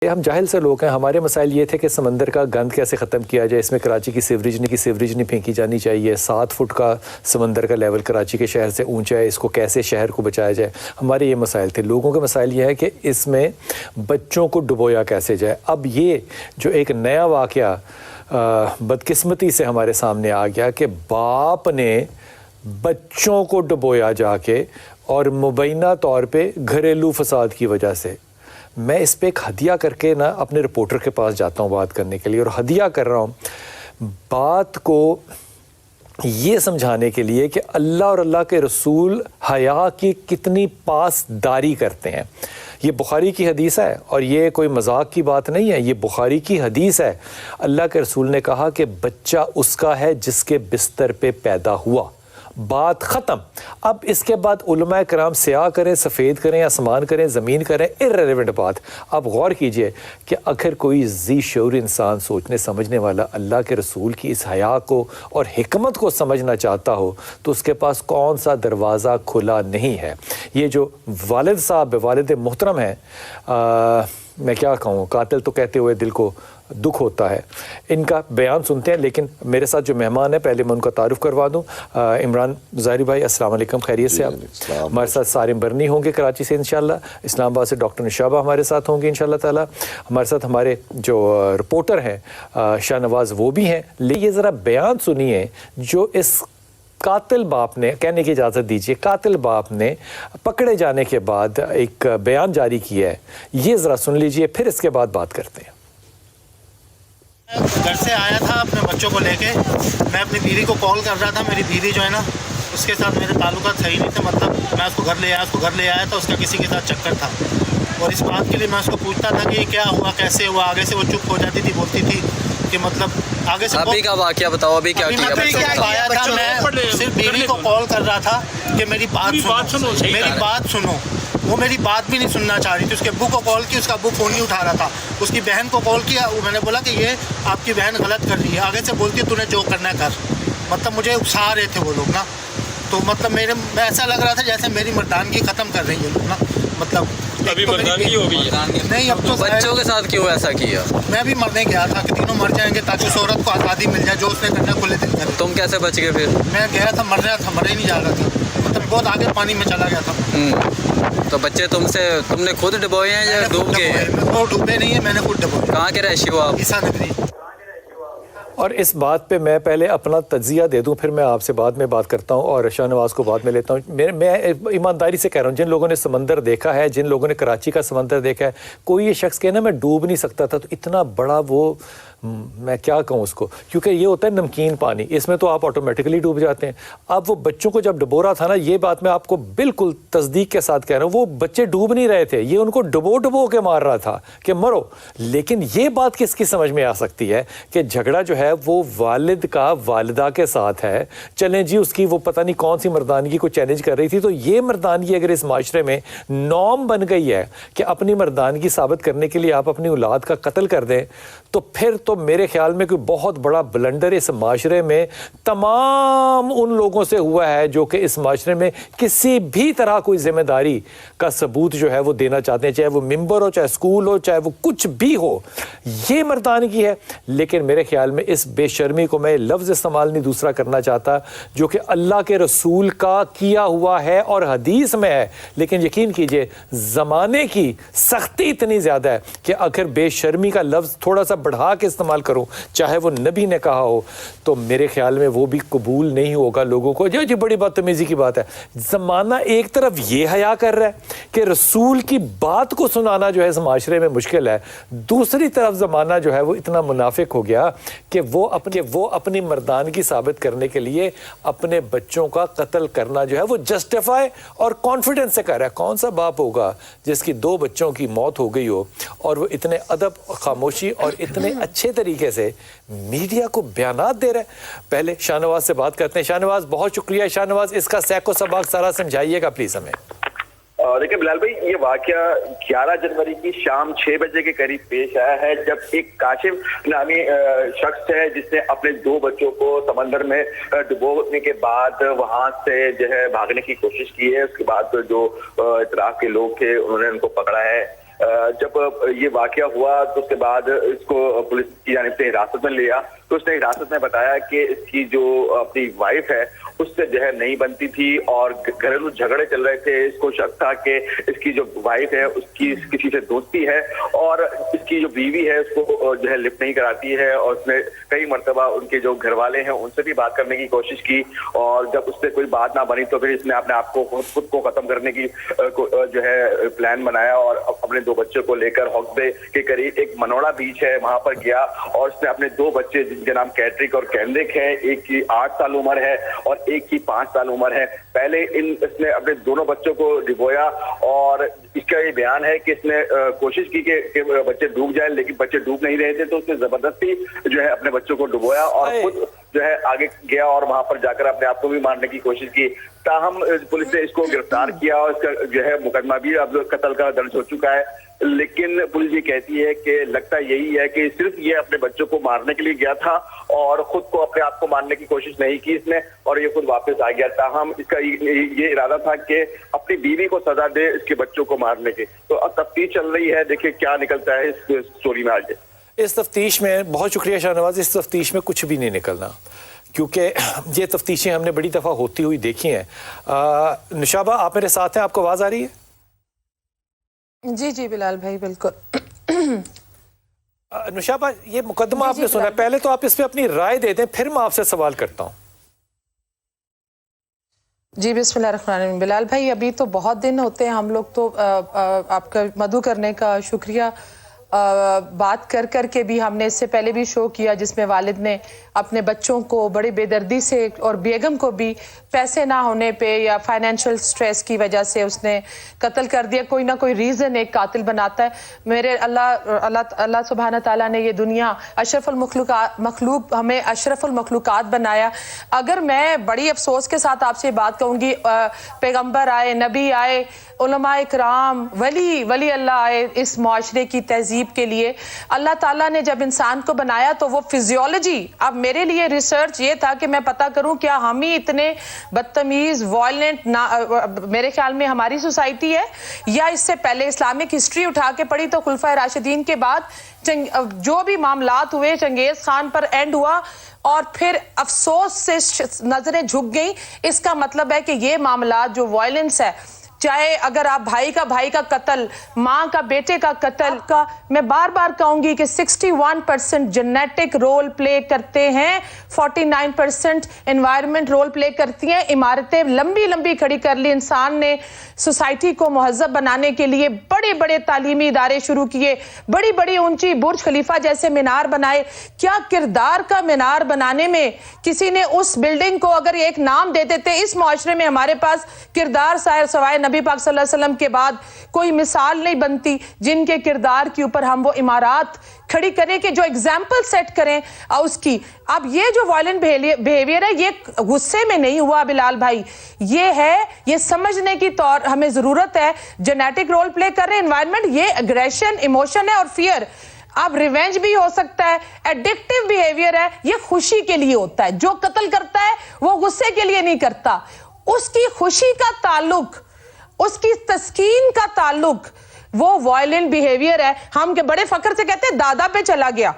हम जाहिल से लोग हैं। हमारे मसाइल ये थे कि समंदर का गंद कैसे ख़त्म किया जाए। इसमें कराची की सीवरेज नहीं फेंकी जानी चाहिए। 7 फुट का समंदर का लेवल कराची के शहर से ऊंचा है, इसको कैसे शहर को बचाया जाए। हमारे ये मसाइल थे। लोगों के मसाइल ये है कि इसमें बच्चों को डुबोया कैसे जाए। अब ये जो एक नया वाक़या बदकिस्मती से हमारे सामने आ गया कि बाप ने बच्चों को डुबोया जाके, और मुबैना तौर पे घरेलू फसाद की वजह से। मैं इस पे एक हदिया करके ना अपने रिपोर्टर के पास जाता हूँ बात करने के लिए, और हदिया कर रहा हूँ बात को ये समझाने के लिए कि अल्लाह और अल्लाह के रसूल हया की कितनी पासदारी करते हैं। ये बुखारी की हदीस है और ये कोई मजाक की बात नहीं है, ये बुखारी की हदीस है। अल्लाह के रसूल ने कहा कि बच्चा उसका है जिसके बिस्तर पे पैदा हुआ। बात ख़त्म। अब इसके बाद उलमाए कराम स्याह करें, सफ़ेद करें, आसमान करें, ज़मीन करें, इर्रेलेवेंट बात। आप गौर कीजिए कि अगर कोई ज़ी शऊर इंसान, सोचने समझने वाला, अल्लाह के रसूल की इस हया को और हिकमत को समझना चाहता हो तो उसके पास कौन सा दरवाज़ा खुला नहीं है। ये जो वालिद साहब, वालिद मोहतरम हैं, मैं क्या कहूँ, कातिल तो कहते हुए दिल को दुख होता है। इनका बयान सुनते हैं, लेकिन मेरे साथ जो मेहमान है पहले मैं उनका तारुफ करवा दूं। इमरान ज़ाहिरी भाई, अस्सलाम वालेकुम, खैरियत से आप? हमारे साथ सारिम बरनी होंगे कराची से इंशाल्लाह। इस्लामाबाद से डॉक्टर निशाबा हमारे साथ होंगे इंशाल्लाह ताला। हमारे साथ हमारे जो रिपोर्टर हैं शाहनवाज, वो भी हैं। लेकिन ये ज़रा बयान सुनिए जो इस कातिल बाप ने, कहने की इजाज़त दीजिए, कातिल बाप ने पकड़े जाने के बाद एक बयान जारी किया है। ये ज़रा सुन लीजिए, फिर इसके बाद बात करते हैं। घर से आया था अपने बच्चों को लेके। मैं अपनी दीदी को कॉल कर रहा था। मेरी दीदी जो है ना, उसके साथ मेरे ताल्लुकात सही नहीं थे। मतलब मैं उसको घर ले आया था, उसका किसी के साथ चक्कर था। और इस बात के लिए मैं उसको पूछता था कि क्या हुआ, कैसे हुआ। आगे से वो चुप हो जाती थी, बोलती थी कि मतलब आगे से। अभी का वाक़या बताओ, अभी क्या किया? आया था, मैं सिर्फ दीदी को कॉल कर रहा था कि मेरी बात सुनो। वो मेरी बात भी नहीं सुनना चाह रही थी। उसके अब्बू को कॉल की, उसका अब्बू फ़ोन नहीं उठा रहा था। उसकी बहन को कॉल किया, वो मैंने बोला कि ये आपकी बहन गलत कर रही है। आगे से बोलती है तूने जो करना है कर। मतलब मुझे उकसा रहे थे वो लोग ना। तो मतलब मैं ऐसा लग रहा था जैसे मेरी मर्दानगी ख़त्म कर रही है लोग ना। मतलब अभी मर्दानगी हो गई है। नहीं, अब तो बच्चों के साथ क्यों ऐसा किया? मैं भी मरने गया था कि तीनों मर जाएंगे ताकि उस औरत को आज़ादी मिल जाए जो उसने करना खुले दिल करे। तुम कैसे बच गए फिर? मैं गया था, मर रहा था, मर ही नहीं जा रहा था। मतलब बहुत आगे पानी में चला गया था। तो बच्चे तुमने खुद डुबोए हैं या डूब गए? वो डूबे नहीं है, मैंने खुद डुबोए। कहाँ के रहशी हो आप? ईसा नगरी। और इस बात पे मैं पहले अपना तज्जिया दे दूं, फिर मैं आपसे बाद में बात करता हूं और शाहनवाज को बाद में लेता हूं। मैं ईमानदारी से कह रहा हूं, जिन लोगों ने समंदर देखा है, जिन लोगों ने कराची का समंदर देखा है, कोई ये शख्स कहे ना मैं डूब नहीं सकता था, तो इतना बड़ा वो, मैं क्या कहूँ उसको, क्योंकि ये होता है नमकीन पानी, इसमें तो आप ऑटोमेटिकली डूब जाते हैं। अब वो बच्चों को जब डुबो रहा था ना, ये बात मैं आपको बिल्कुल तस्दीक के साथ कह रहा हूँ, वो बच्चे डूब नहीं रहे थे, ये उनको डुबो के मार रहा था कि मरो। लेकिन ये बात किसकी समझ में आ सकती है कि झगड़ा जो है वो वालिद का वालिदा के साथ है। चलें जी, उसकी वो पता नहीं कौन सी मर्दानगी को चैलेंज कर रही थी। तो ये मर्दानगी अगर इस माशरे में नॉर्म बन गई है कि अपनी मर्दानगी साबित करने के लिए आप अपनी औलाद का कत्ल कर दें, तो फिर तो मेरे ख्याल में कोई बहुत बड़ा ब्लंडर इस माशरे में तमाम उन लोगों से हुआ है जो कि इस माशरे में किसी भी तरह कोई जिम्मेदारी का सबूत जो है वो देना चाहते हैं, चाहे वो मिंबर हो, चाहे स्कूल हो, चाहे वो कुछ भी हो। ये मर्दानगी है। लेकिन मेरे ख्याल में इस बेशर्मी को मैं लफ्ज़ इस्तेमाल नहीं दूसरा करना चाहता, जो कि अल्लाह के रसूल का किया हुआ है और हदीस में है। लेकिन यकीन कीजिए ज़माने की सख्ती इतनी ज़्यादा है कि अगर बेशर्मी का लफ्ज़ थोड़ा सा बढ़ा के इस्तेमाल करूं, चाहे वो नबी ने कहा हो, तो मेरे ख्याल में वो भी कबूल नहीं होगा लोगों को। जो बड़ी बदतमीजी की बात है। ज़माना एक तरफ ये हया कर रहा है कि रसूल की बात को सुनाना जो है इस माशरे में मुश्किल है, दूसरी तरफ ज़माना जो है वो इतना मुनाफिक हो गया कि वो अपनी मर्दानगी साबित करने के लिए अपने बच्चों का कत्ल करना जो है वो जस्टिफाई और कॉन्फिडेंस से कर रहा है। कौन सा बाप होगा जिसकी 2 बच्चों की मौत हो गई हो और वो इतने अदब, खामोशी और इतने अच्छे तरीके से मीडिया को बयानात दे रहा है। पहले शाहनवाज से बात करते हैं। शाहनवाज, बहुत शुक्रिया। शाहनवाज, इसका सैको सबक सारा समझाइएगा प्लीज हमें। देखिए बिलाल भाई, ये वाकया 11 जनवरी की शाम 6 बजे के करीब पेश आया है, जब एक काशिफ नामी शख्स है जिसने अपने 2 बच्चों को समंदर में डुबोने के बाद वहां से जो है भागने की कोशिश की है। उसके बाद जो इतराफ के लोग थे उन्होंने उनको पकड़ा है। जब ये वाकया हुआ तो उसके बाद इसको पुलिस की जानिब से हिरासत में लिया, तो उसने हिरासत में बताया कि इसकी जो अपनी वाइफ है उससे जो है नहीं बनती थी और घरेलू झगड़े चल रहे थे। इसको शक था कि इसकी जो वाइफ है उसकी किसी से दोस्ती है और इसकी जो बीवी है उसको जो है लिफ्ट नहीं कराती है, और उसने कई मरतबा उनके जो घर वाले हैं उनसे भी बात करने की कोशिश की, और जब उससे कोई बात ना बनी तो फिर इसने अपने आप को खुद को खत्म करने की जो है प्लान बनाया और अपने 2 बच्चों को लेकर हॉक्सबे के करीब एक मनोड़ा बीच है वहां पर गया, और उसने अपने 2 बच्चे जिनके नाम कैट्रिक और कैंड्रिक है, एक की 8 साल उम्र है और एक की 5 साल उम्र है, पहले इसने अपने दोनों बच्चों को डिबोया, और इसका ये बयान है कि इसने कोशिश की कि बच्चे डूब जाए, लेकिन बच्चे डूब नहीं रहे थे, तो उसने जबरदस्ती जो है अपने बच्चों को डुबोया और खुद जो है आगे गया और वहां पर जाकर अपने आप को भी मारने की कोशिश की। ताहम पुलिस ने इसको गिरफ्तार किया और इसका जो है मुकदमा भी अब कत्ल का दर्ज हो चुका है, लेकिन पुलिस ये कहती है कि लगता यही है कि सिर्फ ये अपने बच्चों को मारने के लिए गया था और खुद को अपने आप को मारने की कोशिश नहीं की इसने, और ये खुद वापस आ गया। ताहम इसका ये इरादा था कि अपनी बीवी को सजा दे इसके बच्चों को मारने की। तो अब तफ्तीश चल रही है, देखिए क्या निकलता है इस स्टोरी में आगे। इस तफ्तीश में बहुत शुक्रिया शाहनवाज, इस तफ्तीश में कुछ भी नहीं निकलना, क्योंकि ये तफ्तीशें हमने बड़ी दफ़ा होती हुई देखी हैं। नुशाबा, आप मेरे साथ हैं, आपको आवाज़ आ रही है? जी जी बिलाल भाई, बिल्कुल। नुशाबा, ये मुकदमा आपने सुना, पहले तो आप इस पे अपनी राय दे दें, फिर मैं आपसे सवाल करता हूँ। जी बिस्मिल्लाहिर्रहमानिर्रहीम। बिलाल भाई, अभी तो बहुत दिन होते हैं, हम लोग तो आपका मदु करने का शुक्रिया। बात कर कर के भी हमने इससे पहले भी शो किया जिसमें वालिद ने अपने बच्चों को बड़ी बेदर्दी से, और बेगम को भी पैसे ना होने पे या फाइनेंशियल स्ट्रेस की वजह से उसने कत्ल कर दिया। कोई ना कोई रीज़न एक कातिल बनाता है। मेरे अल्लाह सुब्हाना ताला ने ये दुनिया अशरफुल मखलूक हमें अशरफुल मखलूकात बनाया। अगर मैं बड़ी अफसोस के साथ आपसे बात कहूँगी, पैगम्बर आए, नबी आए, उलमा इकराम, वली अल्लाह आए इस मुआशरे की तहजीब के लिए। अल्लाह ताला ने जब इंसान को बनाया तो वो फिजियोलॉजी, अब मेरे लिए रिसर्च ये था कि मैं पता करूं क्या हम ही इतने बदतमीज वायलेंट मेरे ख्याल में हमारी सोसाइटी है, या इससे पहले इस्लामिक हिस्ट्री उठा के पढ़ी तो खुलफाए राशिदीन के बाद जो भी मामलात हुए चंगेज खान पर एंड हुआ और फिर अफसोस से नजरें झुक गई। इसका मतलब है कि ये मामलात जो वायलेंस है, चाहे अगर आप भाई का कत्ल, माँ का बेटे का कत्ल का, मैं बार बार कहूंगी कि 61% जेनेटिक रोल प्ले करते हैं, 49% एनवायरनमेंट रोल प्ले करती हैं। इमारतें लंबी लंबी खड़ी कर ली इंसान ने, सोसाइटी को महज़ब बनाने के लिए बड़े बड़े तालीमी इदारे शुरू किए, बड़ी बड़ी ऊंची बुर्ज खलीफा जैसे मीनार बनाए। क्या किरदार का मीनार बनाने में किसी ने उस बिल्डिंग को अगर एक नाम दे देते, इस मुआशरे में हमारे पास किरदार सवाए नबी पाक सल्लल्लाहु अलैहि वसल्लम के बाद कोई मिसाल नहीं बनती जिनके किरदार के ऊपर हम वो इमारत खड़ी करें कि जो एग्जाम्पल सेट करें उसकी। अब ये जो वायलेंट बिहेवियर है ये गुस्से में नहीं हुआ बिलाल भाई, ये समझने की तौर हमें जरूरत है। जेनेटिक रोल प्ले कर रहे हैं, एनवायरनमेंट, ये एग्रेशन, इमोशन है और फियर। अब रिवेंज भी हो सकता है, एडिक्टिव बिहेवियर है, ये खुशी के लिए होता है। जो कत्ल करता है वो गुस्से के लिए नहीं करता, उसकी खुशी का ताल्लुक, उसकी तस्कीन का ताल्लुक वो वायलेंट बिहेवियर है। हम के बड़े फख्र से कहते हैं दादा पे चला गया,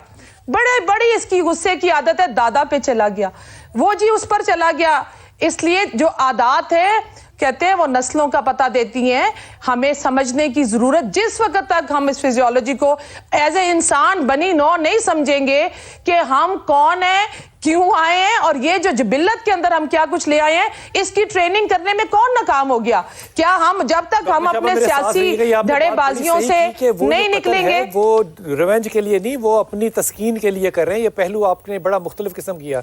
बड़ी इसकी गुस्से की आदत है, दादा पे चला गया, वो जी उस पर चला गया। इसलिए जो आदत है कहते हैं वो नस्लों का पता देती हैं। हमें समझने की जरूरत, जिस वक्त तक हम इस फिजियोलॉजी को एज ए इंसान बनी नौ नहीं समझेंगे कि हम कौन है, क्यों आए हैं और ये जो जिबिल्लत के अंदर हम क्या कुछ ले आए हैं, इसकी ट्रेनिंग करने में कौन नाकाम हो गया? क्या हम जब तक हम अपने सियासी धड़ेबाजियों से नहीं निकलेंगे, वो रिवेंज के लिए नहीं, वो अपनी तस्कीन के लिए कर रहे हैं। ये पहलू आपने बड़ा मुख्तलिफ किस्म किया।